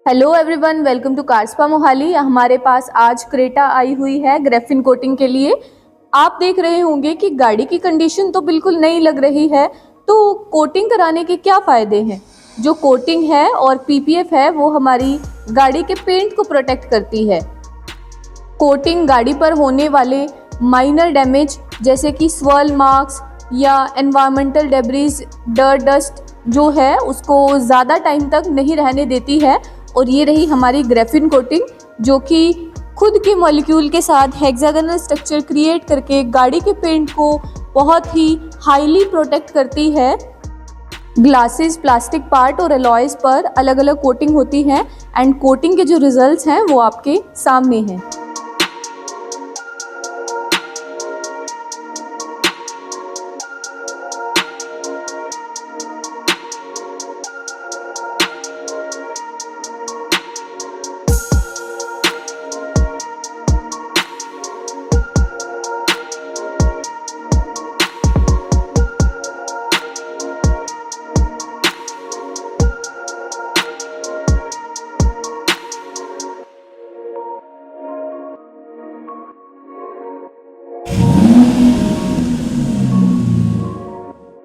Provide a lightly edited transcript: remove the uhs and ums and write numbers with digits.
Hello everyone, welcome to कार्सपा मोहाली। हमारे पास आज क्रेटा आई हुई है ग्रेफिन कोटिंग के लिए। आप देख रहे होंगे कि गाड़ी की कंडीशन तो बिल्कुल नई लग रही है, तो कोटिंग कराने के क्या फ़ायदे हैं। जो कोटिंग है और पीपीएफ है वो हमारी गाड़ी के पेंट को प्रोटेक्ट करती है। कोटिंग गाड़ी पर होने वाले माइनर डैमेज जैसे कि स्वर्ल मार्क्स या एनवायरमेंटल डेब्रिज, डर्ट, डस्ट जो है उसको ज़्यादा टाइम तक नहीं रहने देती है। और ये रही हमारी ग्रेफिन कोटिंग जो कि खुद के मॉलिक्यूल के साथ हेक्सागोनल स्ट्रक्चर क्रिएट करके गाड़ी के पेंट को बहुत ही हाईली प्रोटेक्ट करती है। ग्लासेस, प्लास्टिक पार्ट और अलॉयज़ पर अलग अलग कोटिंग होती है एंड कोटिंग के जो रिजल्ट्स हैं वो आपके सामने हैं।